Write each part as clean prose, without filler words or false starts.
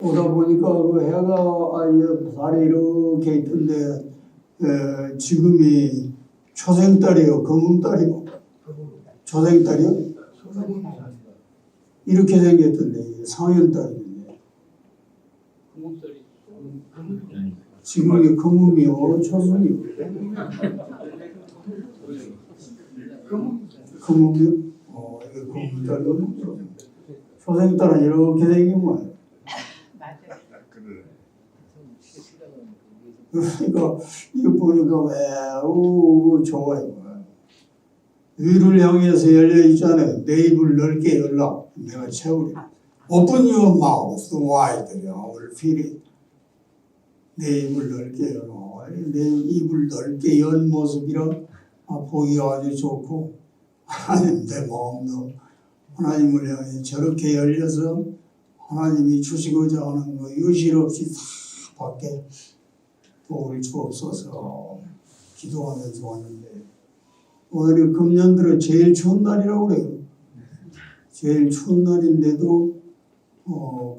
오다 보니까 그 해가 달이 이렇게 있던데 지금이 초생달이요, 검은달이요? 초생달이요? 이렇게 생겼던데 상현달인데 지금 이게 검은이요, 초생이요? 검은이요? 이게 검은달이요? 초생달은 이렇게 생긴 거예요. 그러니까 이거 보니까 매우 좋아요. 위를 향해서 열려 있잖아요. 내 입을 넓게 열라. 내가 채우리. Open your mouth wide. Our feet. 내 입을 넓게 열어. 내 입을 넓게 연 모습이라 보기가 아주 좋고, 하나님 내 마음도 하나님을 향해 저렇게 열려서 하나님이 주시고자 하는 거 유실 없이 다 받게 도움을 주옵소서 기도하면서 왔는데, 오늘이 금년들은 제일 추운 날이라고 그래요. 제일 추운 날인데도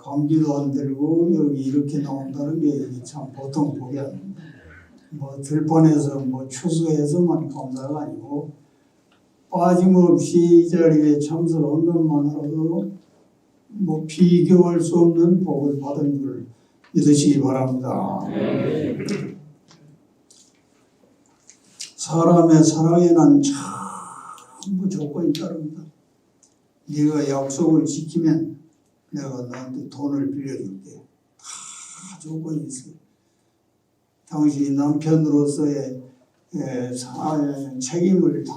감기도 안 들고 여기 이렇게 나온다는 게 참 보통 복이 아닙니다. 들판에서 추수해서만 감사가 아니고 빠짐없이 이 자리에 참석한 것만으로도 비교할 수 없는 복을 받은 줄 믿으시기 바랍니다. 사람의 사랑에는 전부 조건이 따릅니다. 네가 약속을 지키면 내가 너한테 돈을 빌려줄게. 다 조건이 있어요. 당신이 남편으로서의 책임을 다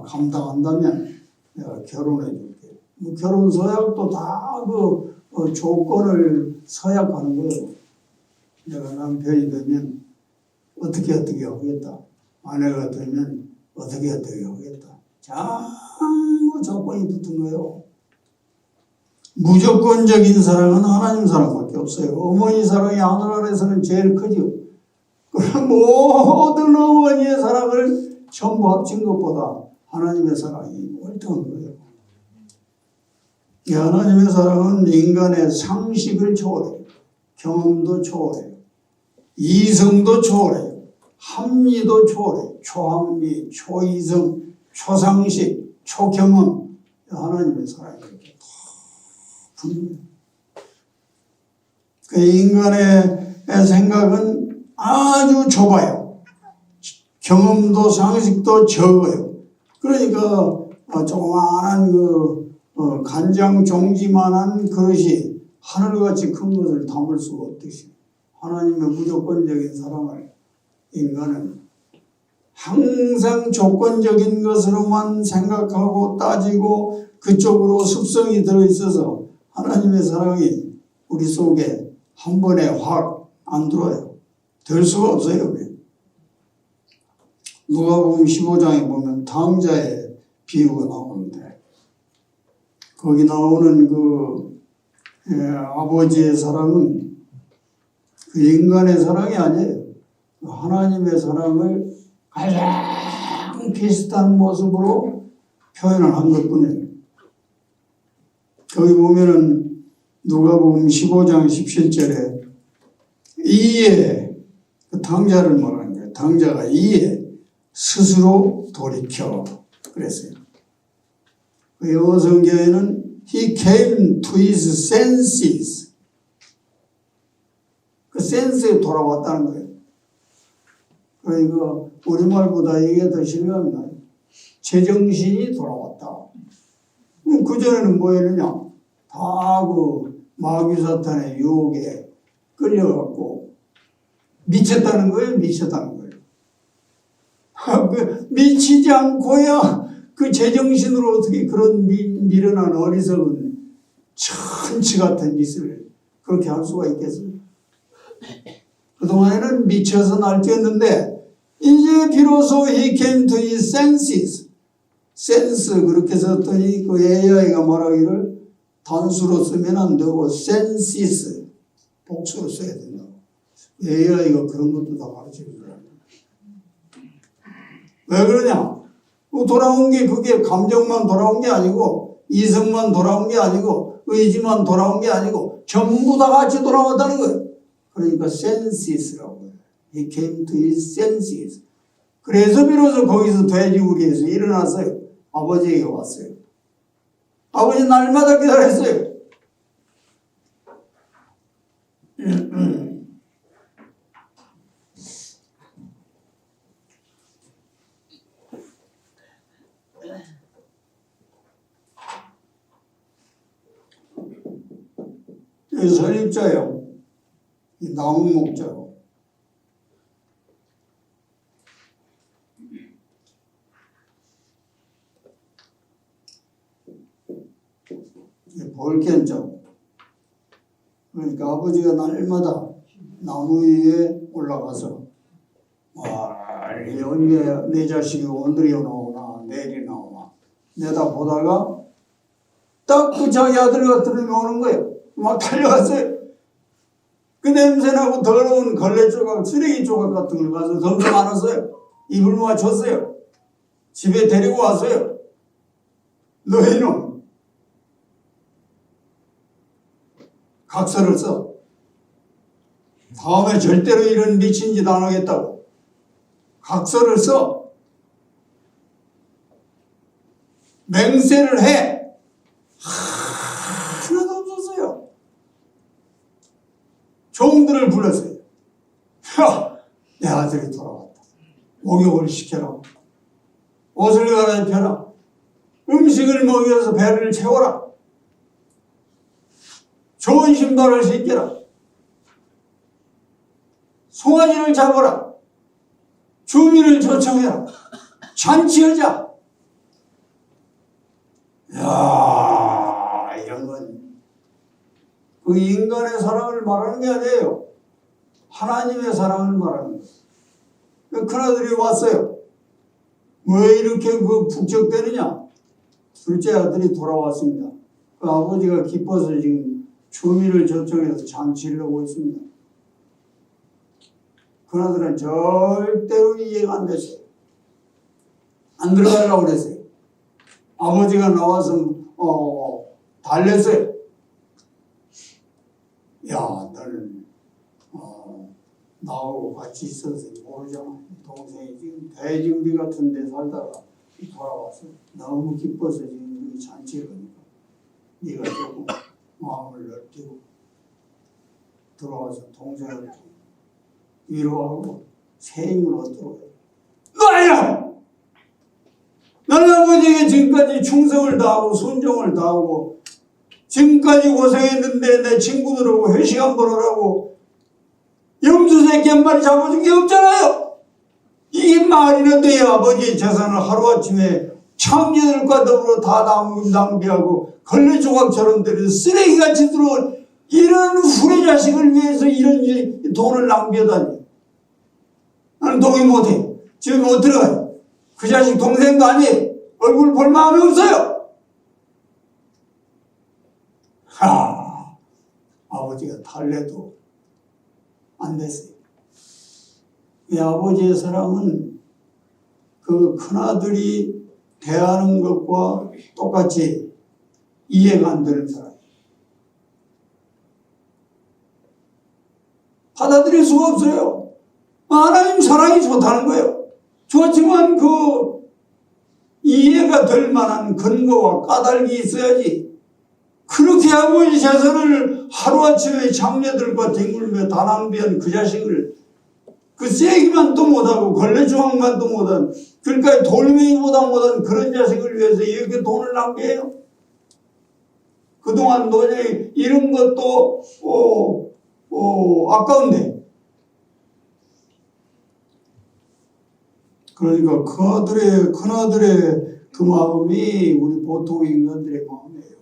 감당한다면 내가 결혼해줄게. 결혼 서약도 다 조건을 서약하는 거예요. 내가 남편이 되면 어떻게 하겠다. 아내가 되면 어떻게 하겠다. 전부 조건이 붙은 거예요. 무조건적인 사랑은 하나님 사랑밖에 없어요. 어머니 사랑이 하늘 아래서는 제일 크죠. 그럼 모든 어머니의 사랑을 전부 합친 것보다 하나님의 사랑이 월등한 거예요. 이 하나님의 사랑은 인간의 상식을 초월해요. 경험도 초월해요. 이성도 초월해요. 합리도 초월해요. 초합리, 초이성, 초상식, 초경험. 하나님의 사랑이 이렇게 분명해요. 그 인간의 생각은 아주 좁아요. 경험도 상식도 적어요. 그러니까 조그마한 간장 종지만한 그릇이 하늘같이 큰 것을 담을 수가 없듯이 하나님의 무조건적인 사랑을 인간은 항상 조건적인 것으로만 생각하고 따지고 그쪽으로 습성이 들어있어서 하나님의 사랑이 우리 속에 한 번에 확 안 들어와요. 될 수가 없어요. 누가복음 15장에 보면 탕자의 비유가 나오는데 거기 나오는 아버지의 사랑은 그 인간의 사랑이 아니에요. 하나님의 사랑을 가장 비슷한 모습으로 표현을 한 것뿐이에요. 거기 보면은 누가복음 15장 17절에 이에 그 탕자를 말하는 거예요. 탕자가 이에 스스로 돌이켜 그랬어요. 그 영어 성경에는 He came to his senses. 그 센스에 돌아왔다는 거예요. 그러니까 우리말보다 이게 더 실감나. 제정신이 돌아왔다. 그전에는 뭐였느냐? 다 마귀사탄의 유혹에 끌려갖고 미쳤다는 거예요. 미쳤다는 거예요. 미치지 않고야 그 제정신으로 어떻게 그런 미련한 어리석은 천치 같은 짓을 그렇게 할 수가 있겠어요? 그동안에는 미쳐서 날뛰었는데 이제 비로소 he came to his senses. 센스 그렇게 썼더니 그 AI가 말하기를 단수로 쓰면 안 되고 senses 복수로 써야 된다고. AI가 그런 것도 다 가르쳐주더라고요. 왜 그러냐? 돌아온 게 그게 감정만 돌아온 게 아니고 이성만 돌아온 게 아니고 의지만 돌아온 게 아니고 전부 다 같이 돌아왔다는 거예요. 그러니까 senses라고 해요. He came to his senses. 그래서 비로소 거기서 돼지우리에서 일어났어요. 아버지에게 왔어요. 아버지 날마다 기다렸어요. 이 설립자요. 이 나무 목자요. 볼켄자고. 그러니까 아버지가 날마다 나무 위에 올라가서 언제 내 자식이 오늘이 나오나 내일이 나오나 내다보다가 딱 그 자기 아들 같은 놈이 오는 거예요. 막 달려갔어요. 그 냄새나고 더러운 걸레 조각, 쓰레기 조각 같은 걸 가서 덤벼 안았어요. 이불 모아 줬어요. 집에 데리고 왔어요. 너희는 각서를 써. 다음에 절대로 이런 미친 짓 안 하겠다고. 각서를 써. 맹세를 해. 하나도 없었어요. 종들을 불렀어요. 내 아들이 돌아왔다. 목욕을 시켜라. 옷을 갈아입혀라. 음식을 먹여서 배를 채워라. 좋은 신발을 신겨라. 송아지를 잡아라. 주민을 초청해라. 잔치하자. 이야, 이런 건 그 인간의 사랑을 말하는 게 아니에요. 하나님의 사랑을 말하는 거예요. 큰아들이 왔어요. 왜 이렇게 북적대느냐? 둘째 아들이 돌아왔습니다. 그 아버지가 기뻐서 지금 주민을 초청해서 잔치를 하고 있습니다. 큰아들은 절대로 이해가 안 됐어요. 안 들어가려고 그랬어요. 아버지가 나와서 달랬어요. 야, 너는 나하고 같이 있어서 모르잖아. 동생이 지금 돼지우리 같은 데 살다가 돌아와서 너무 기뻐서 지금 여기 잔치를 하니까 네가 조금 마음을 넓히고 들어와서 동생을 위로하고 새 힘을 얻도록 해요. 너야! 나는 아버지에게 지금까지 충성을 다하고 순종을 다하고 지금까지 고생했는데 내 친구들하고 회식 한번 하라고 염소새끼 한 마리 잡아준 게 없잖아요. 이게 말이나 돼야 아버지의 재산을 하루아침에 창녀들과 더불어 다 낭비하고 걸레 조각처럼 들여서 쓰레기같이 들어온 이런 후레 자식을 위해서 이런 돈을 낭비하다니. 나는 동의 못해. 집에 못 들어가요. 그 자식 동생도 아니에요. 얼굴 볼 마음이 없어요. 아버지가 달래도 안 됐어요. 이 아버지의 사랑은 그 큰아들이 대하는 것과 똑같이 이해가 안 되는 사람. 받아들일 수가 없어요. 하나님 사랑이 좋다는 거예요. 좋지만 그 이해가 될 만한 근거와 까닭이 있어야지. 그렇게 아버지 재산을 하루아침에 장녀들과 뒹굴며 다 낭비한 그 자식을 그 쐐기만도 못하고 걸레조각만도 못한 그러니까 돌멩이보다 못한 그런 자식을 위해서 이렇게 돈을 낭비해요. 그동안 도저히 이런 것도 아까운데 그러니까 큰아들의 그 마음이 우리 보통 인간들의 마음이에요.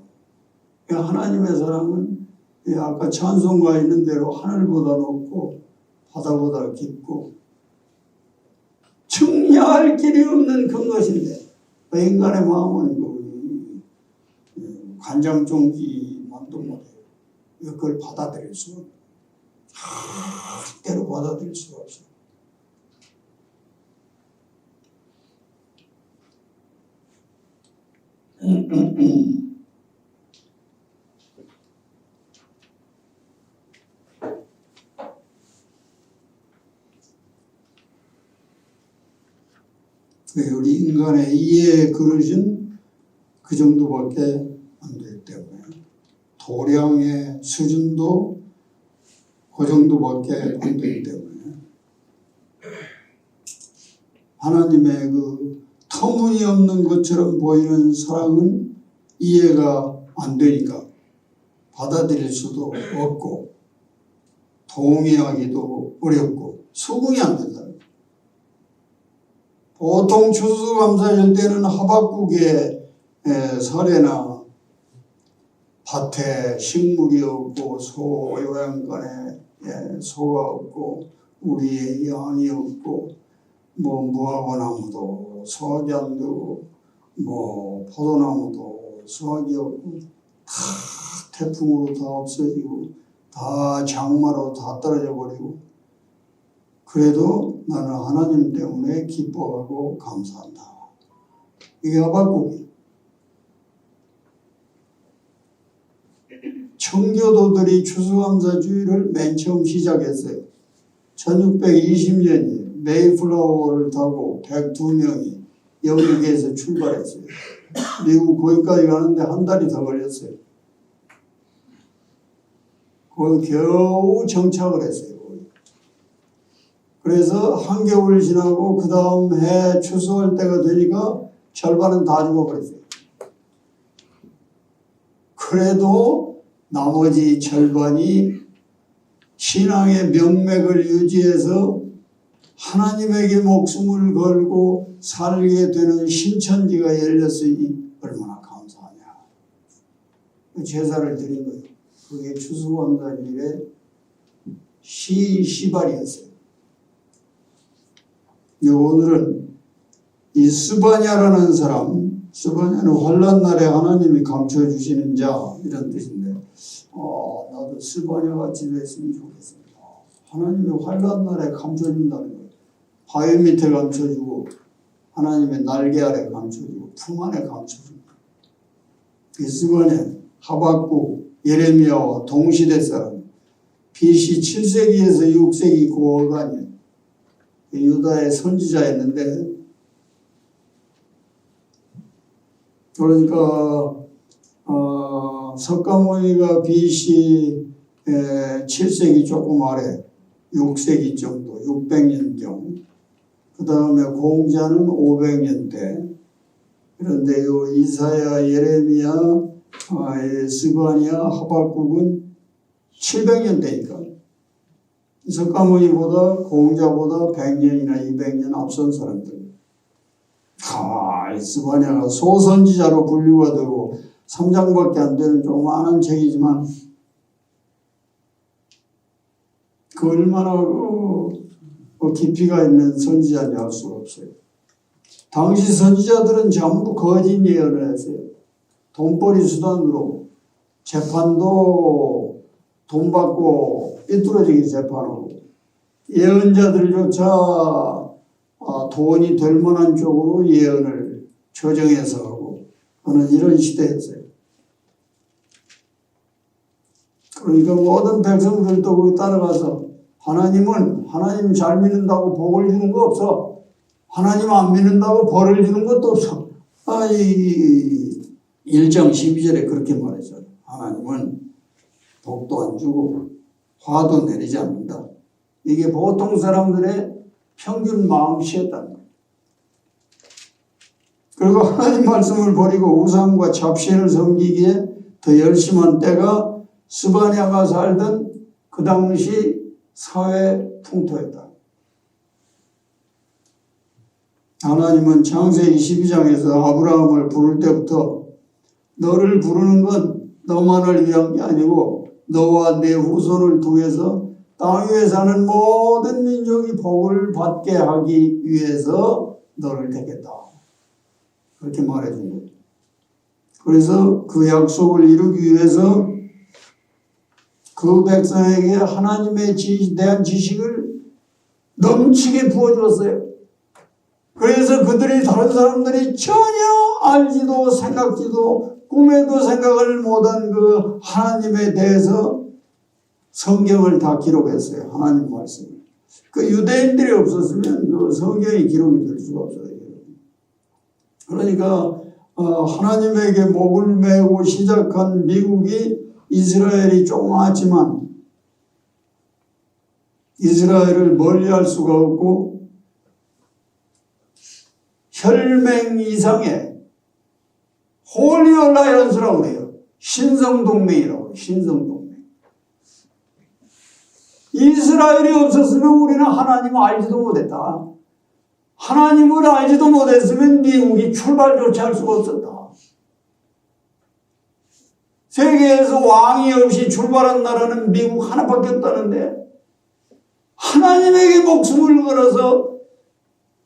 하나님의 사랑은 아까 찬송가 있는 대로 하늘보다 높고 바다보다 깊고 측량할 길이 없는 그것인데 인간의 마음은 간장종기만도 못해요. 그걸 받아들일 수가 없어요. 절대로 받아들일 수가 없어요. 우리 인간의 이해의 그릇은 그 정도밖에 안 되기 때문에 도량의 수준도 그 정도밖에 안 되기 때문에 하나님의 그 터무니없는 것처럼 보이는 사랑은 이해가 안 되니까 받아들일 수도 없고 동의하기도 어렵고 수긍이 안 된다. 보통 추수감사절 때는 하박국의 사례나 밭에 식물이 없고 요양간에 소가 없고 우리의 양이 없고 무화과 나무도 수확이 안 되고 포도나무도 수확이 없고 다 태풍으로 다 없어지고 다 장마로 다 떨어져 버리고 그래도 나는 하나님 때문에 기뻐하고 감사한다. 이게 하박국이. 청교도들이 추수감사주의를 맨 처음 시작했어요. 1620년에 메이플라워를 타고 102명이 영국에서 출발했어요. 미국 거기까지 가는데 한 달이 더 걸렸어요. 거기 겨우 정착을 했어요. 그래서 한겨울 지나고 그 다음 해 추수할 때가 되니까 절반은 다 죽어버렸어요. 그래도 나머지 절반이 신앙의 명맥을 유지해서 하나님에게 목숨을 걸고 살게 되는 신천지가 열렸으니 얼마나 감사하냐. 제사를 드린 거예요. 그게 추수감사절의 시발이었어요. 오늘은 이 스바냐라는 사람, 스바냐는 환난날에 하나님이 감춰주시는 자 이런 뜻인데 나도 스바냐같이 됐으면 좋겠습니다. 하나님이 환난날에 감춰준다는 거예요. 바위 밑에 감춰주고 하나님의 날개 아래 감춰주고 품 안에 감춰줍니다. 이 스바냐, 하박국, 예레미야와 동시대 사람, BC 7세기에서 6세기 고어간이에요. 유다의 선지자였는데 그러니까 석가모니가 BC 7세기 조금 아래 6세기 정도 600년경 그 다음에 공자는 500년대 그런데 요 이사야 예레미야 스바냐 하박국은 700년대니까 석가모니보다 공자보다 100년이나 200년 앞선 사람들. 스바냐가 소선지자로 분류가 되고 3장밖에 안 되는 조그마한 책이지만 그 얼마나 깊이가 있는 선지자인지 알 수가 없어요. 당시 선지자들은 전부 거짓 예언을 했어요. 돈벌이 수단으로 재판도 돈 받고 삐뚤어지게 재판하고 예언자들조차 돈이 될 만한 쪽으로 예언을 조정해서 하고 하는 이런 시대였어요. 그러니까 모든 백성들도 거기 따라가서 하나님 잘 믿는다고 복을 주는 거 없어. 하나님 안 믿는다고 벌을 주는 것도 없어. 1장 12절에 그렇게 말했어요. 하나님은 복도 안 주고 화도 내리지 않는다. 이게 보통 사람들의 평균 마음씨였다는 거예요. 그리고 하나님 말씀을 버리고 우상과 잡신을 섬기기에 더 열심한 때가 스바냐가 살던 그 당시 사회 풍토였다. 하나님은 창세기 12장에서 아브라함을 부를 때부터 너를 부르는 건 너만을 위한 게 아니고 너와 내 후손을 통해서 땅 위에 사는 모든 민족이 복을 받게 하기 위해서 너를 택했다. 그렇게 말해준 거예요. 그래서 그 약속을 이루기 위해서 그 백성에게 하나님에 대한 지식을 넘치게 부어주었어요. 그래서 그들이 다른 사람들이 전혀 알지도 생각지도 꿈에도 생각을 못한 그 하나님에 대해서 성경을 다 기록했어요. 하나님 말씀을. 그 유대인들이 없었으면 그 성경이 기록이 될 수가 없어요. 그러니까 하나님에게 목을 메고 시작한 미국이 이스라엘이 조그맣지만 이스라엘을 멀리할 수가 없고 혈맹 이상의 홀리 얼라이언스라고 그래요. 신성동맹이라고 그래요. 신성동맹. 이스라엘이 없었으면 우리는 하나님을 알지도 못했다. 하나님을 알지도 못했으면 미국이 출발조차 할 수가 없었다. 세계에서 왕이 없이 출발한 나라는 미국 하나밖에 없다는데 하나님에게 목숨을 걸어서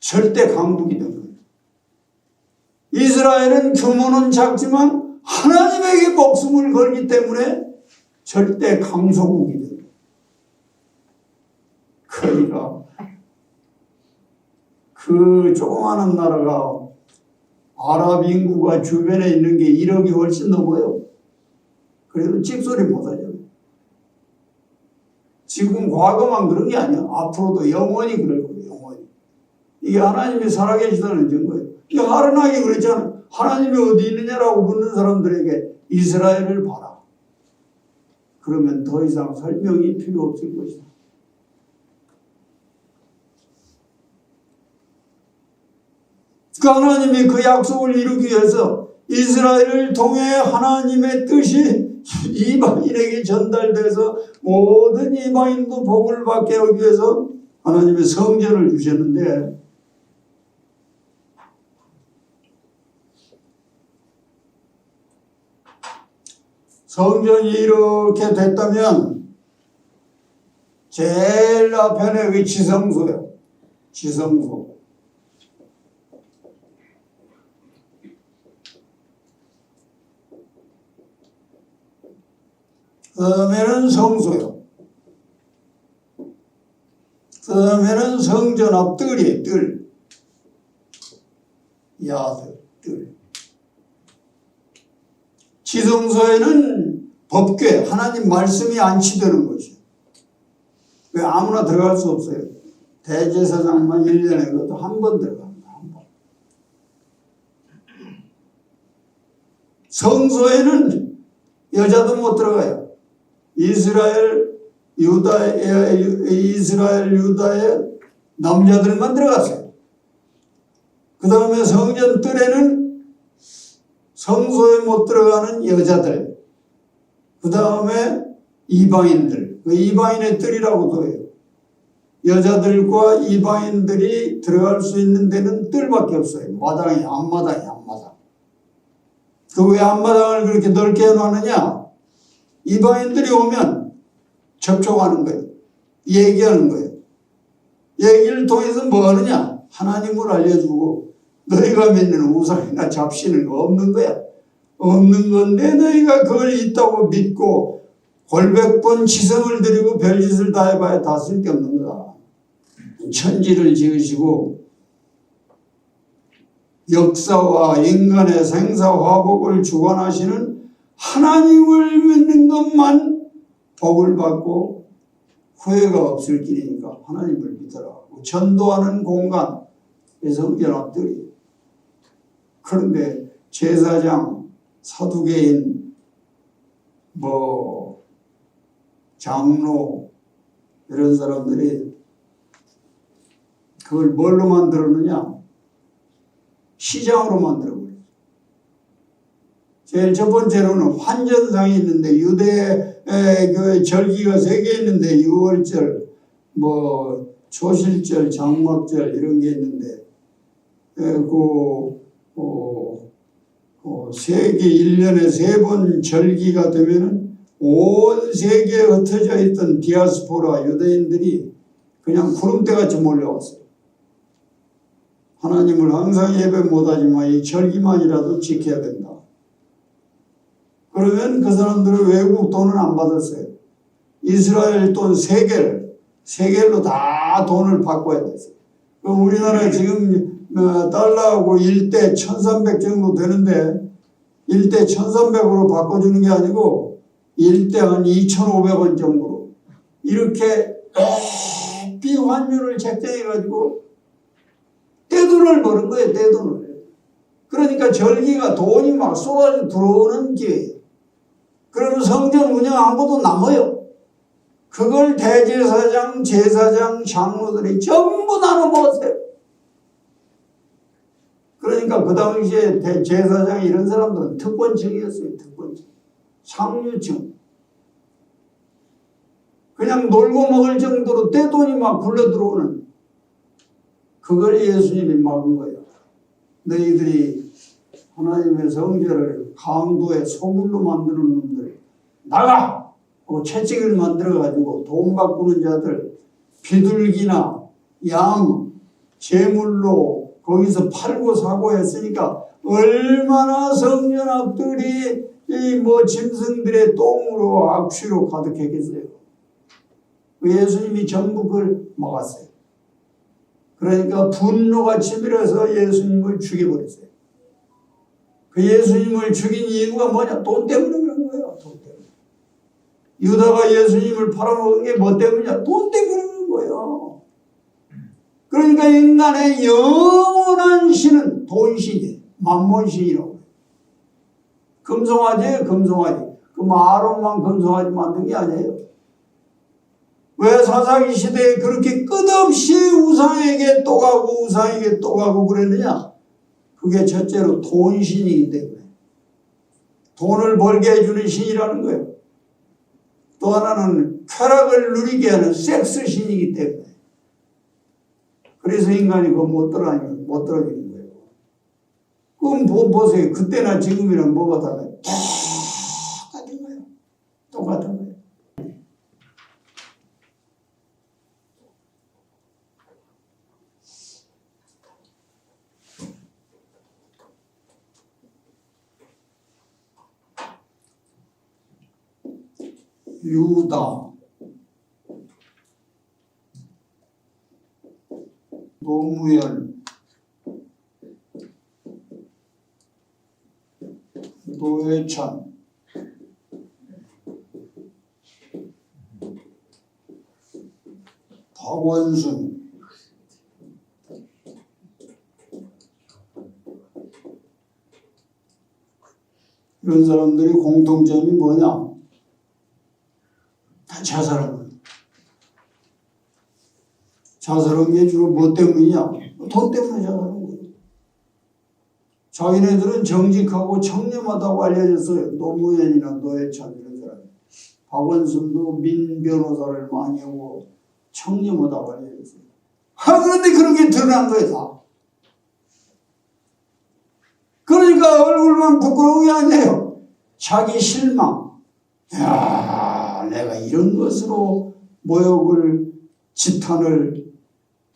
절대 강국이 된 거예요. 이스라엘은 규모는 작지만 하나님에게 목숨을 걸기 때문에 절대 강소국이 된 거예요. 그러니까 그 조그마한 나라가 아랍 인구가 주변에 있는 게 1억이 훨씬 넘어요. 그래도 찍소리 못하죠. 지금 과거만 그런 게 아니야. 앞으로도 영원히 그럴 거예요. 영원히. 이게 하나님이 살아계시다는 증거예요. 이게 하르나기 그랬잖아요. 하나님이 어디 있느냐라고 묻는 사람들에게 이스라엘을 봐라. 그러면 더 이상 설명이 필요 없을 것이다. 그 하나님이 그 약속을 이루기 위해서 이스라엘을 통해 하나님의 뜻이 이방인에게 전달돼서 모든 이방인도 복을 받게 하기 위해서 하나님의 성전을 주셨는데 성전이 이렇게 됐다면 제일 앞에는 여기 지성소예요. 지성소. 그 다음에는 성소요. 그 다음에는 성전 앞 뜰이에요. 뜰. 야들, 뜰. 지성소에는 법궤, 하나님 말씀이 안치되는 것이에요. 왜 아무나 들어갈 수 없어요. 대제사장만 1년에 그것도 한 번 들어갑니다. 한 번. 성소에는 여자도 못 들어가요. 이스라엘 유다의 남자들만 들어갔어요. 그 다음에 성전 뜰에는 성소에 못 들어가는 여자들, 그 다음에 이방인들, 그 이방인의 뜰이라고도 해요. 여자들과 이방인들이 들어갈 수 있는 데는 뜰밖에 없어요. 마당이 앞마당이 앞마당. 그 왜 앞마당을 그렇게 넓게 해놓느냐? 이방인들이 오면 접촉하는 거예요. 얘기하는 거예요. 얘기를 통해서 뭐 하느냐? 하나님을 알려주고 너희가 믿는 우상이나 잡신은 없는 거야. 없는 건데 너희가 그걸 있다고 믿고 골백번 지성을 드리고 별짓을 다 해봐야 다 쓸데없는 거다. 천지를 지으시고 역사와 인간의 생사화복을 주관하시는 하나님을 믿는 것만 복을 받고 후회가 없을 길이니까 하나님을 믿어라. 전도하는 공간, 성전 앞들이. 그런데 제사장, 사두개인, 장로 이런 사람들이 그걸 뭘로 만들었느냐? 시장으로 만들어버렸어요. 제일 첫 번째로는 환전상이 있는데 유대 그 절기가 3개 있는데 6월절, 초실절, 장막절 이런 게 있는데 세계 1년에 3번 절기가 되면은 온 세계에 흩어져 있던 디아스포라 유대인들이 그냥 구름대같이 몰려왔어요. 하나님을 항상 예배 못하지만 이 절기만이라도 지켜야 된다. 그러면 그 사람들은 외국 돈은 안 받았어요. 이스라엘 돈 세겔로 다 돈을 바꿔야 됐어요. 그럼 우리나라 지금 달러하고 1대 1300 정도 되는데 1대 1300으로 바꿔주는 게 아니고 1대 한 2500원 정도로 이렇게 높이 환율을 책정해가지고 떼돈을 버는 거예요. 떼돈을. 그러니까 절기가 돈이 막 쏟아져 들어오는 기회예요. 그러면 성전 운영한 것도 남아요. 그걸 대제사장, 제사장, 장로들이 전부 나눠 먹었어요. 그러니까 그 당시에 제사장 이런 사람들은 특권층이었어요. 특권층. 상류층. 그냥 놀고 먹을 정도로 떼돈이 막 굴러 들어오는, 그걸 예수님이 막은 거예요. 너희들이 하나님의 성전을 강도의 소굴로 만드는 놈들 나가! 하고 채찍을 만들어가지고 돈 바꾸는 자들, 비둘기나 양, 제물로 거기서 팔고 사고 했으니까 얼마나 성전 앞들이 이 짐승들의 똥으로 악취로 가득했겠어요. 예수님이 전부 그걸 막았어요. 그러니까 분노가 치밀어서 예수님을 죽여버렸어요. 그 예수님을 죽인 이유가 뭐냐? 돈 때문에 그런 거예요. 돈 때문에. 유다가 예수님을 팔아먹은 게 뭐 때문이냐? 돈 때문에 그런 거예요. 그러니까 인간의 영원한 신은 돈신이에요. 만몬신이라고. 금송아지예요. 금송아지. 그 마론만 금송아지 만든 게 아니에요. 왜 사사기 시대에 그렇게 끝없이 우상에게 또 가고 우상에게 또 가고 그랬느냐? 그게 첫째로 돈신이기 때문에. 돈을 벌게 해주는 신이라는 거예요. 또 하나는 쾌락을 누리게 하는 섹스신이기 때문에. 그래서 인간이 그거 못 떨어지는 거예요. 그럼 보세요. 그때나 지금이나 뭐가 달라요? 똑같은 거예요. 똑같은 거예요. 유다, 노무현, 노회찬, 박원순, 이런 사람들이 공통점이 뭐냐? 다 자살한 거예요. 자살한 게 주로 뭐 때문이냐? 돈 때문에 자살한 거예요. 자기네들은 정직하고 청렴하다고 알려졌어요. 노무현이나 노회찬 이런 사람. 박원순도 민 변호사를 많이 하고 청렴하다고 알려졌어요. 그런데 그런 게 드러난 거예요, 다. 그러니까 얼굴만 부끄러운 게 아니에요. 자기 실망. 야, 내가 이런 것으로 모욕을, 지탄을,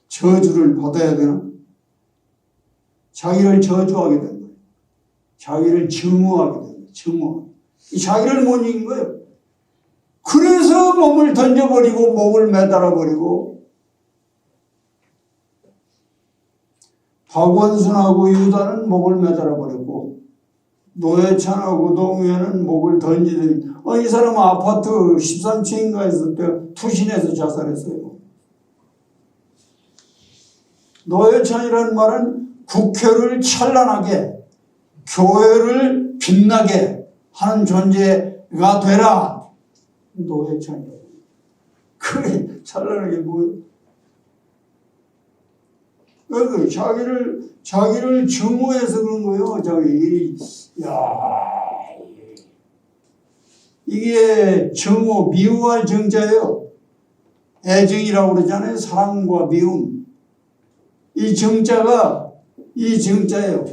저주를 받아야 되나? 자기를 저주하게 된 거예요. 자기를 증오하게 된 거예요. 증오. 이 자기를 못 이긴 거예요. 그래서 몸을 던져버리고 목을 매달아버리고, 박원순하고 유다는 목을 매달아버렸고, 노회찬하고 노무현은 목을 던지더니, 이 사람은 아파트 13층인가에서 투신해서 자살했어요. 노회찬이라는 말은 국회를 찬란하게, 교회를 빛나게 하는 존재가 되라. 노회찬이라고. 그래, 찬란하게 뭐예요? 자기를 증오해서 그런 거예요. 이게 증오, 미워할 정자예요. 애증이라고 그러잖아요. 사랑과 미움. 이 정자가 이 정자예요.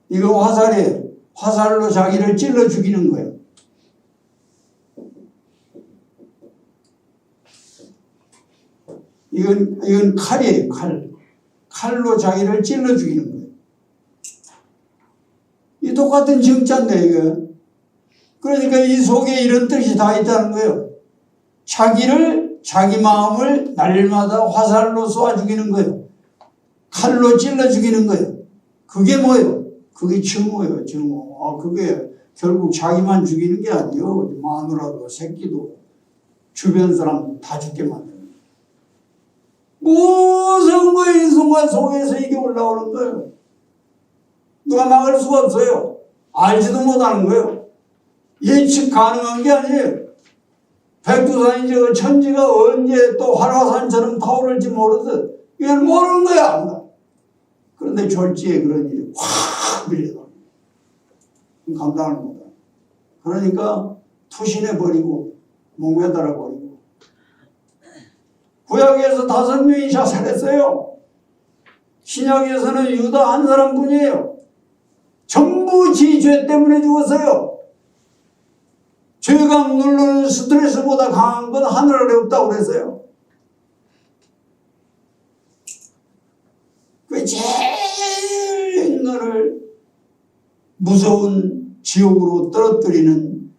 이거 화살이에요. 화살로 자기를 찔러 죽이는 거예요. 이건 칼이에요. 칼로 자기를 찔러 죽이는 거예요. 이 똑같은 정자인데, 이거. 그러니까 이 속에 이런 뜻이 다 있다는 거예요. 자기 마음을 날마다 화살로 쏘아 죽이는 거예요. 칼로 찔러 죽이는 거예요. 그게 뭐예요? 그게 증오예요, 증오. 그게 결국 자기만 죽이는 게 아니에요. 마누라도 새끼도 주변 사람 다 죽게 만드는 거예요. 무슨 거이 순간 속에서 이게 올라오는 거예요. 누가 막을 수가 없어요. 알지도 못하는 거예요. 예측 가능한 게 아니에요. 백두산이 저 천지가 언제 또 활화산처럼 타오를지 모르듯 이건 모르는 거야. 그런데 졸지에 그런 일이 확 밀려나. 감당을 못해. 그러니까 투신해버리고 목매달아버리고. 구약에서 5명이 자살했어요. 신약에서는 유다 한 사람뿐이에요. 전부 지 죄 때문에 죽었어요. 죄감 누르는 스트레스보다 강한 건 하늘 아래 없다고 그랬어요. 그 제일 인간을 무서운 지옥으로 떨어뜨리는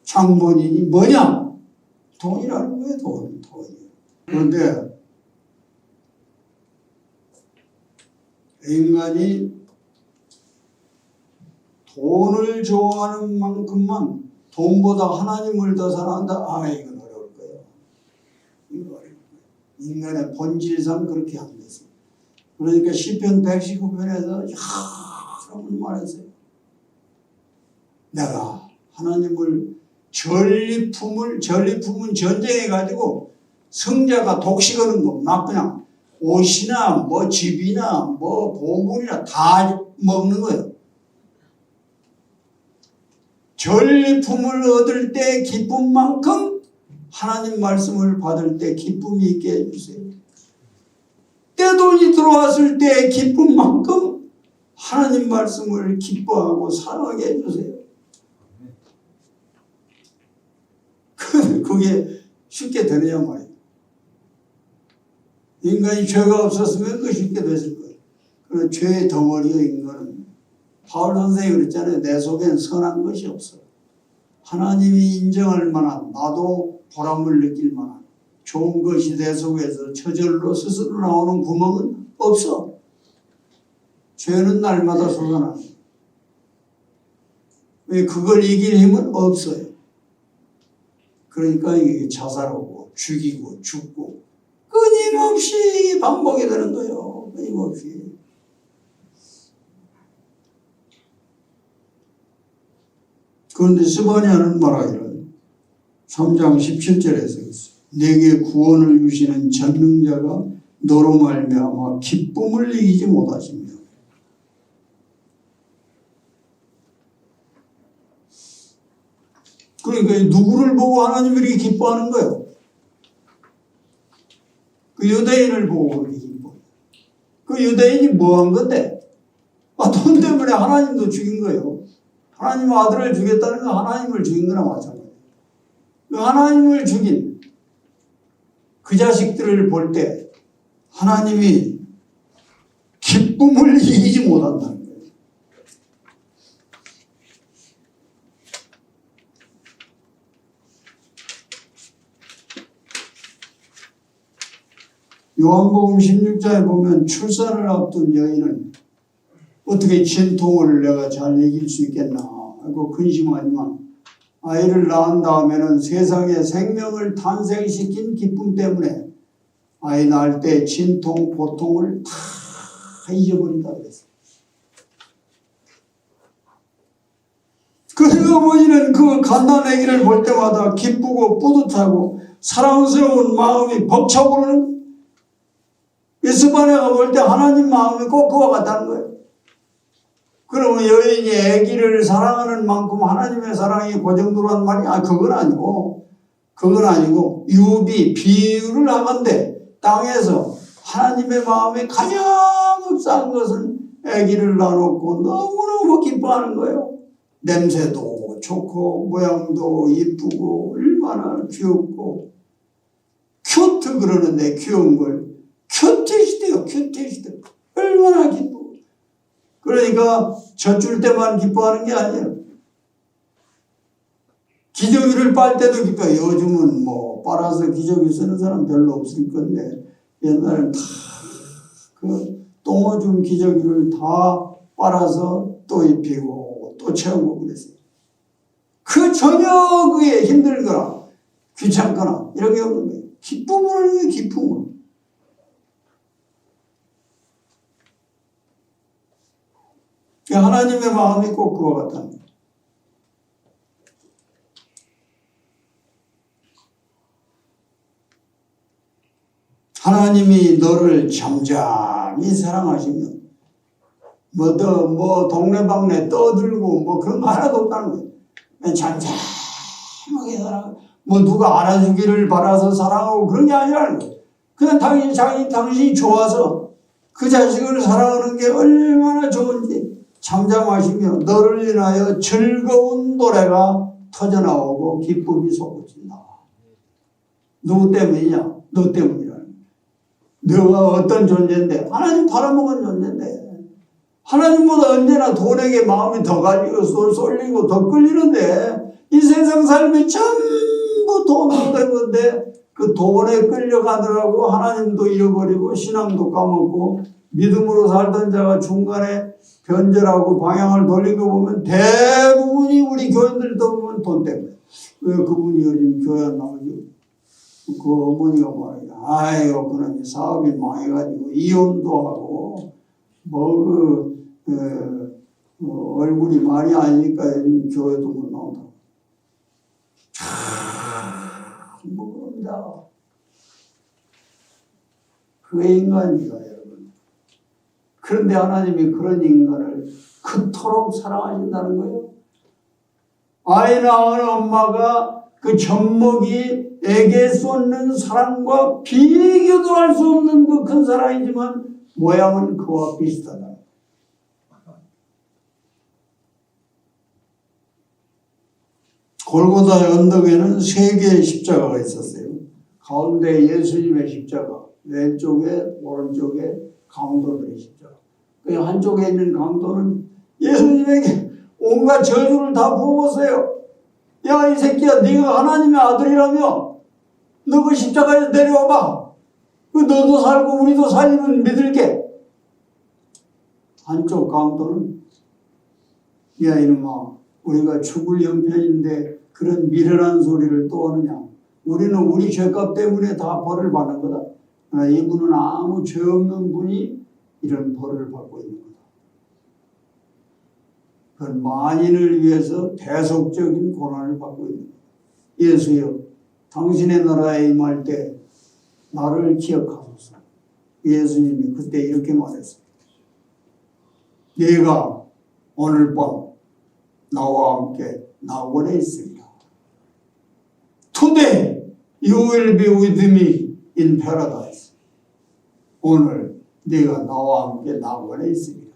장본인이 뭐냐? 돈이라는 거예요. 돈이. 그런데 인간이 돈을 좋아하는 만큼만 돈보다 하나님을 더 사랑한다? 이건 어려울 거예요. 이건 어려울 거예요. 인간의 본질상 그렇게 안 됐어요. 그러니까 시편 119편에서 여러 번 말했어요. 내가 하나님을 전리품은 전쟁해가지고 성자가 독식하는 거 막 그냥 옷이나 뭐 집이나 뭐 보물이나 다 먹는 거예요. 전리품을 얻을 때 기쁜 만큼 하나님 말씀을 받을 때 기쁨이 있게 해주세요. 떼돈이 들어왔을 때 기쁜 만큼 하나님 말씀을 기뻐하고 사랑하게 해주세요. 그게 쉽게 되느냐 말이에요. 인간이 죄가 없었으면 그 쉽게 됐을 거예요. 그런 죄의 덩어리가 인간은 바울 선생이 그랬잖아요. 내 속엔 선한 것이 없어. 하나님이 인정할 만한, 나도 보람을 느낄 만한 좋은 것이 내 속에서 저절로 스스로 나오는 구멍은 없어. 죄는 날마다 솟아나는. 왜 그걸 이길 힘은 없어요. 그러니까 이게 자살하고 죽이고 죽고 끊임없이 반복이 되는 거예요. 끊임없이. 그런데 스바냐는 말하기를 3장 17절에서 내게 구원을 주시는 전능자가 너로 말미암아 기쁨을 이기지 못하시며. 그러니까 누구를 보고 하나님이 이렇게 기뻐하는 거예요? 그 유대인을 보고 그렇게 기뻐해요. 그 유대인이 뭐 한 건데? 돈 때문에 하나님도 죽인 거예요. 하나님 아들을 죽였다는 건 하나님을 죽인 거나 마찬가지예요. 그 하나님을 죽인 그 자식들을 볼 때 하나님이 기쁨을 이기지 못한다는 거예요. 요한복음 16장에 보면 출산을 앞둔 여인은 어떻게 진통을 내가 잘 이길 수 있겠나 하고 근심하지만 아이를 낳은 다음에는 세상에 생명을 탄생시킨 기쁨 때문에 아이 낳을 때 진통, 고통을 다 잊어버린다 그랬어요. 그리고 어머니는 그 갓난 아기를 볼 때마다 기쁘고 뿌듯하고 사랑스러운 마음이 벅차오르는 거예요. 스바냐가 볼 때 하나님 마음이 꼭 그와 같다는 거예요. 그러면 여인이 아기를 사랑하는 만큼 하나님의 사랑이 그 정도로 한 말이 그건 아니고 유비 비유를 하건대 땅에서 하나님의 마음이 가장 흡사한 것은 아기를 낳아놓고 너무너무 기뻐하는 거예요. 냄새도 좋고 모양도 이쁘고 얼마나 귀엽고 큐트 그러는데 귀여운 걸 큐티시대요. 큐티시대. 얼마나 기뻐. 그러니까 젖줄 때만 기뻐하는 게 아니에요. 기저귀를 빨 때도 기뻐요. 요즘은 뭐 빨아서 기저귀 쓰는 사람 별로 없을 건데 옛날엔 다 그 똥오줌 기저귀를 다 빨아서 또 입히고 또 채우고 그랬어요. 그 전혀 그게 힘들거나 귀찮거나 이런 게 없는 거예요. 기쁨을 하는 기쁨을. 하나님의 마음이 꼭 그와 같다. 하나님이 너를 잠잠히 사랑하시면 뭐 동네방네 떠들고 뭐 그런 거 하나도 없다는 거예요. 그냥 잠잠하게 사랑하고 뭐 누가 알아주기를 바라서 사랑하고 그런 게 아니라는 거예요. 그냥 당신이 좋아서 그 자식을 사랑하는 게 얼마나 좋은지 잠잠하시며 너를 인하여 즐거운 노래가 터져나오고 기쁨이 솟구친다. 누구 때문이냐? 너 때문이라는 거예요. 너가 어떤 존재인데? 하나님 팔아먹은 존재인데 하나님보다 언제나 돈에게 마음이 더 가지고 쏠리고 더 끌리는데 이 세상 삶이 전부 돈으로 된 건데 그 돈에 끌려가더라고 하나님도 잃어버리고 신앙도 까먹고 믿음으로 살던 자가 중간에 변절하고 방향을 돌린 거 보면 대부분이 우리 교인들도 보면 돈 때문에. 왜 그분이 요즘 교회 안 나오지? 그 어머니가 말이야. 아이고 그놈이 사업이 망해가지고 이혼도 하고 얼굴이 많이 아니니까 요즘 교회도 못 나온다고. 참 그럽니다. 그게 인간이다 여러분. 그런데 하나님이 그런 인간을 그토록 사랑하신다는 거예요. 아이 낳은 엄마가 그 젖먹이에게 쏟는 사랑과 비교도 할 수 없는 그 큰 사랑이지만 모양은 그와 비슷하다. 골고다의 언덕에는 3개의 십자가가 있었어요. 가운데 예수님의 십자가, 왼쪽에 오른쪽에 강도들의 십자가. 그 한쪽에 있는 강도는 예수님에게 온갖 저주를 다 부었어요. 야, 이 새끼야, 네가 하나님의 아들이라며 너 그 십자가에 내려와봐. 너도 살고 우리도 살리면 믿을게. 한쪽 강도는 야 이놈아, 우리가 죽을 형편인데 그런 미련한 소리를 또 하느냐. 우리는 우리 죄값 때문에 다 벌을 받는 거다. 그러나 이분은 아무 죄 없는 분이 이런 벌을 받고 있는 거다. 그건 만인을 위해서 대속적인 고난을 받고 있는 거다. 예수여, 당신의 나라에 임할 때 나를 기억하소서. 예수님이 그때 이렇게 말했어요. 네가 오늘 밤 나와 함께 낙원에 있으리라. Today you will be with me in paradise. 오늘 네가 나와 함께 낙원에 있으리라.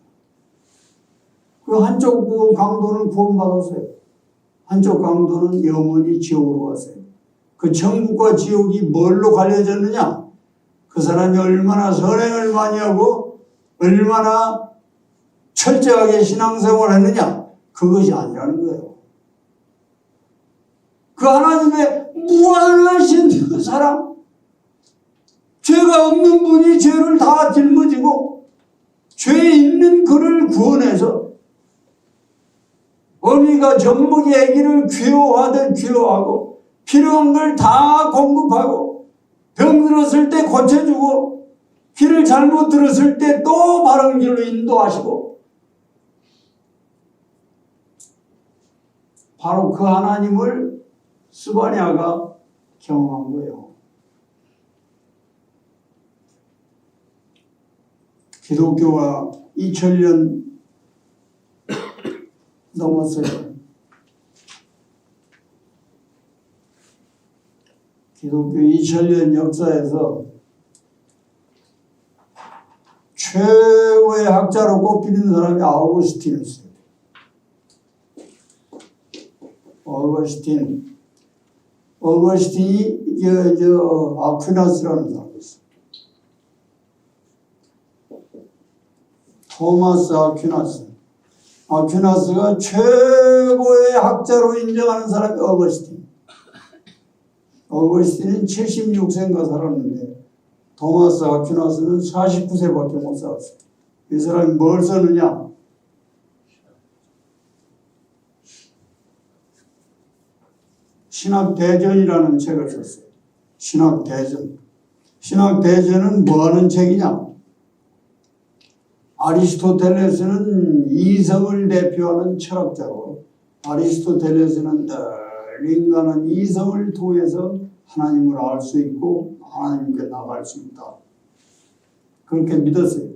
그 한쪽 강도는 구원받았어요. 한쪽 강도는 영원히 지옥으로 갔어요. 그 천국과 지옥이 뭘로 갈려졌느냐? 그 사람이 얼마나 선행을 많이 하고 얼마나 철저하게 신앙생활을 했느냐? 그것이 아니라는 거예요. 그 하나님의 무한하신 그 사람, 죄가 없는 분이 죄를 다 짊어지고 죄 있는 그를 구원해서 어미가 젖먹이 아기를 귀여워하듯 귀여워하고 필요한 걸 다 공급하고 병들었을 때 고쳐주고 길을 잘못 들었을 때 또 바른 길로 인도하시고 바로 그 하나님을 스바냐가 경험한 거예요. 기독교가 2000년 넘었어요. 기독교 2000년 역사에서 최고의 학자로 꼽히는 사람이 아우구스틴이었어요. 어거스틴이 아퀴나스라는 사람이었어요. 토마스 아퀴나스. 아퀴나스가 최고의 학자로 인정하는 사람이 어거스틴. 어거스틴은 76세인가 살았는데 토마스 아퀴나스는 49세밖에 못 살았어요. 이 사람이 뭘 썼느냐? 신학대전이라는 책을 썼어요. 신학대전. 신학대전은 뭐 하는 책이냐? 아리스토텔레스는 이성을 대표하는 철학자고, 아리스토텔레스는 늘 인간은 이성을 통해서 하나님을 알 수 있고 하나님께 나갈 수 있다. 그렇게 믿었어요.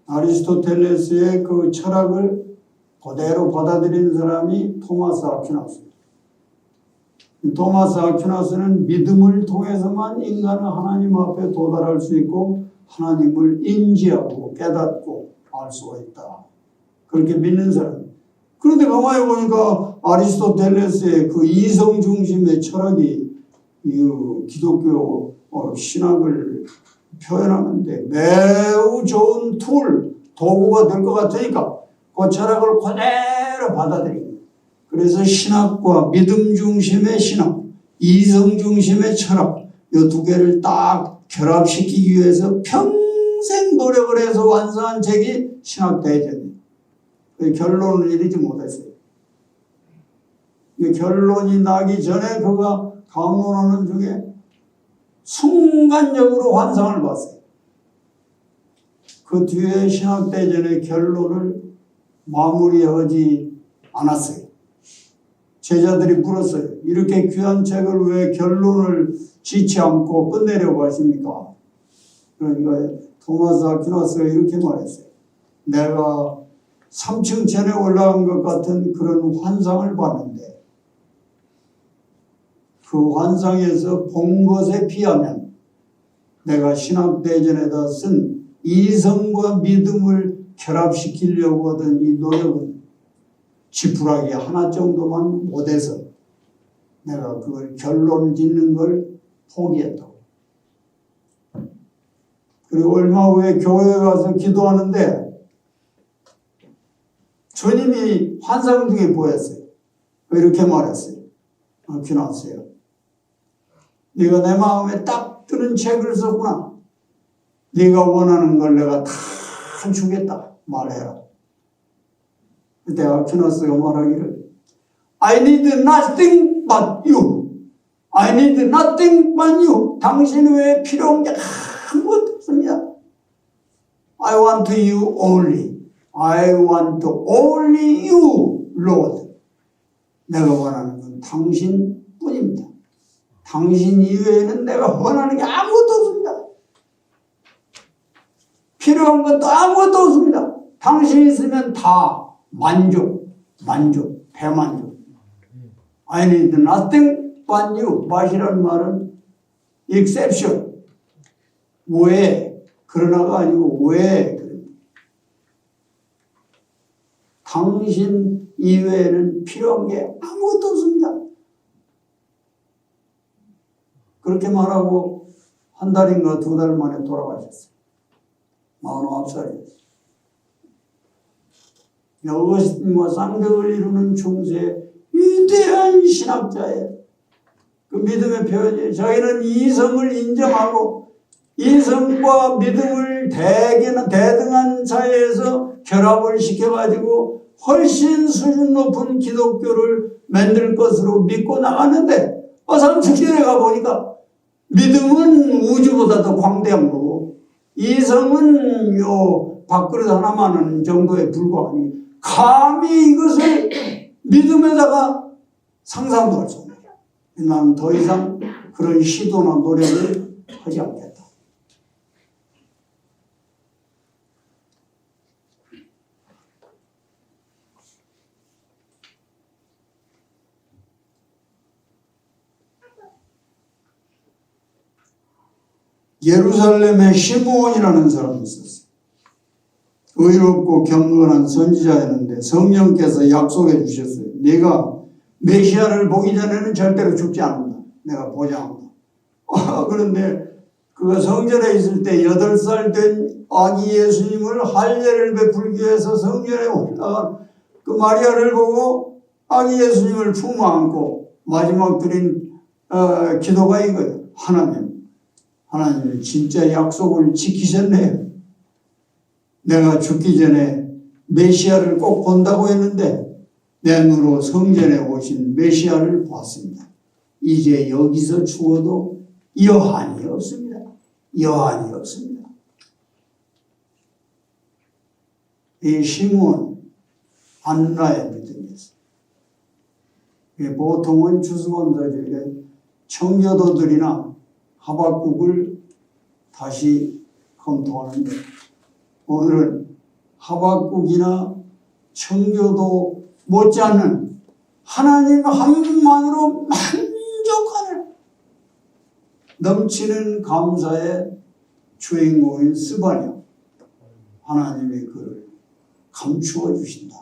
아리스토텔레스의 그 철학을 그대로 받아들인 사람이 토마스 아퀴나스입니다. 토마스 아퀴나스는 믿음을 통해서만 인간은 하나님 앞에 도달할 수 있고 하나님을 인지하고 깨닫고 알 수가 있다. 그렇게 믿는 사람. 그런데 가만히 보니까 아리스토텔레스의 그 이성 중심의 철학이 이 기독교 신학을 표현하는데 매우 좋은 도구가 될 것 같으니까 그 철학을 그대로 받아들입니다. 그래서 신학과 믿음 중심의 신학, 이성 중심의 철학, 이 두 개를 딱 결합시키기 위해서 평생 노력을 해서 완성한 책이 신학대전이에요. 결론을 이루지 못했어요. 결론이 나기 전에 그가 강론하는 중에 순간적으로 환상을 봤어요. 그 뒤에 신학대전의 결론을 마무리하지 않았어요. 제자들이 물었어요. 이렇게 귀한 책을 왜 결론을 짓지 않고 끝내려고 하십니까? 그러니까 토마스 아퀴나스가 이렇게 말했어요. 내가 3층 전에 올라간 것 같은 그런 환상을 봤는데 그 환상에서 본 것에 비하면 내가 신학대전에다 쓴 이성과 믿음을 결합시키려고 하던 이 노력은 지푸라기 하나 정도만 못해서 내가 그걸 결론 짓는 걸 포기했다고. 그리고 얼마 후에 교회에 가서 기도하는데 주님이 환상 중에 보였어요. 이렇게 말했어요. 아퀴나스요. 네가 내 마음에 딱 드는 책을 썼구나. 네가 원하는 걸 내가 다 주겠다. 말해라. 그때 아퀴나스가 말하기를 I need nothing but you. I need nothing but you. 당신 외에 필요한 게 아무것도 없습니다. I want you only. I want only you, Lord. 내가 원하는 건 당신뿐입니다. 당신 이외에는 내가 원하는 게 아무것도 없습니다. 필요한 것도 아무것도 없습니다. 당신 있으면 다 만족, 대만족. I need nothing but you. but이라는 말은 exception. 왜? 그러나가 아니고 왜? 당신 이외에는 필요한 게 아무것도 없습니다. 그렇게 말하고 한 달인가 두 달 만에 돌아가셨어요. 49살이었어요. 어거스틴과 쌍벽을 이루는 중세의 위대한 신학자의 그 믿음의 표현이에요. 자기는 이성을 인정하고 이성과 믿음을 대등한 사이에서 결합을 시켜가지고 훨씬 수준 높은 기독교를 만들 것으로 믿고 나갔는데 삼층신에 가보니까 믿음은 우주보다 더 광대한 거고 이성은 요 밥그릇 하나만한 정도에 불과하니 감히 이것을 믿음에다가 상상도 할 수 없는 거야. 나는 더 이상 그런 시도나 노력을 하지 않겠다. 예루살렘에 시므온이라는 사람이 있었어요. 의롭고 경건한 선지자였는데 성령께서 약속해 주셨어요. 네가 메시아를 보기 전에는 절대로 죽지 않는다. 내가 보장한다. 그런데 그가 성전에 있을 때 8살 된 아기 예수님을 할례를 베풀기 위해서 성전에 올라간 그 마리아를 보고 아기 예수님을 품어 안고 마지막 드린 기도가 이거예요. 하나님 진짜 약속을 지키셨네요. 내가 죽기 전에 메시아를 꼭 본다고 했는데 내 눈으로 성전에 오신 메시아를 봤습니다. 이제 여기서 죽어도 여한이 없습니다. 여한이 없습니다. 이 시몬 안나의 믿음이었어요. 보통은 추수감사절에 청교도들이나 하박국을 다시 검토하는데 오늘은 하박국이나 청교도 못지않는 하나님 한 분만으로 만족하는 넘치는 감사의 주인공인 스바냐, 하나님이 그를 감추어 주신다.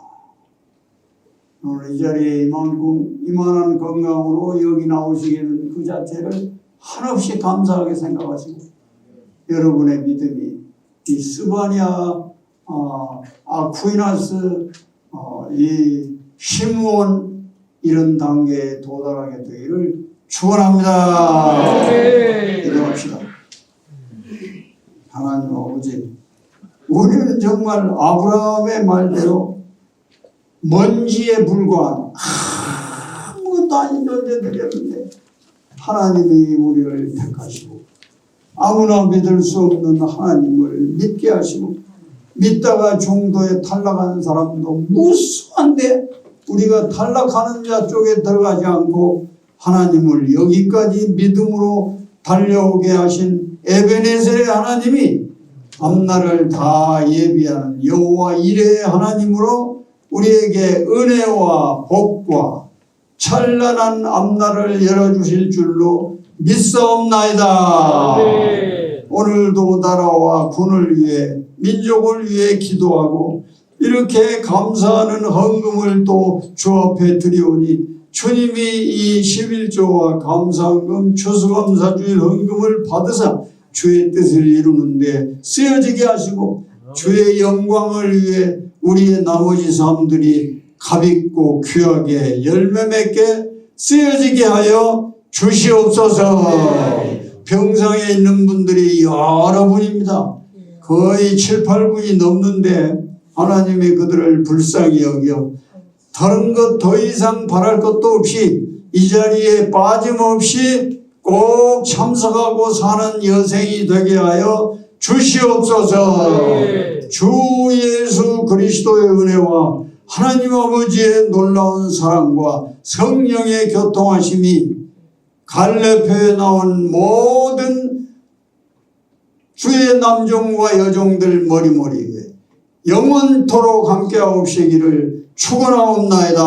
오늘 이 자리에 이만한 건강으로 여기 나오시게 된 그 자체를 한없이 감사하게 생각하시고 여러분의 믿음이 이 스바냐, 아쿠이나스, 이 시므온 이런 단계에 도달하게 되기를 축원합니다. 기도합시다. 하나님 아버지, 우리는 정말 아브라함의 말대로 먼지에 불과한 아무것도 아닌 존재들이었는데 하나님이 우리를 택하시고 아무나 믿을 수 없는 하나님을 믿게 하시고 믿다가 중도에 탈락하는 사람도 무수한데 우리가 탈락하는 자 쪽에 들어가지 않고 하나님을 여기까지 믿음으로 달려오게 하신 에베네셀의 하나님이 앞날을 다 예비하는 여호와 이레의 하나님으로 우리에게 은혜와 복과 찬란한 앞날을 열어주실 줄로 믿사옵나이다. 오늘도 나라와 군을 위해 민족을 위해 기도하고 이렇게 감사하는 헌금을 또 주 앞에 드리오니 주님이 이 11조와 감사헌금 추수감사주일 헌금을 받으사 주의 뜻을 이루는데 쓰여지게 하시고 주의 영광을 위해 우리의 나머지 삶들이 값있고 귀하게 열매 맺게 쓰여지게 하여 주시옵소서. 병상에 있는 분들이 여러분입니다. 거의 7, 8분이 넘는데 하나님이 그들을 불쌍히 여겨 다른 것 더 이상 바랄 것도 없이 이 자리에 빠짐없이 꼭 참석하고 사는 여생이 되게 하여 주시옵소서. 주 예수 그리스도의 은혜와 하나님 아버지의 놀라운 사랑과 성령의 교통하심이 갈렙표에 나온 모든 주의 남종과 여종들 머리머리 위에 영원토록 함께하옵시기를 축원하옵나이다.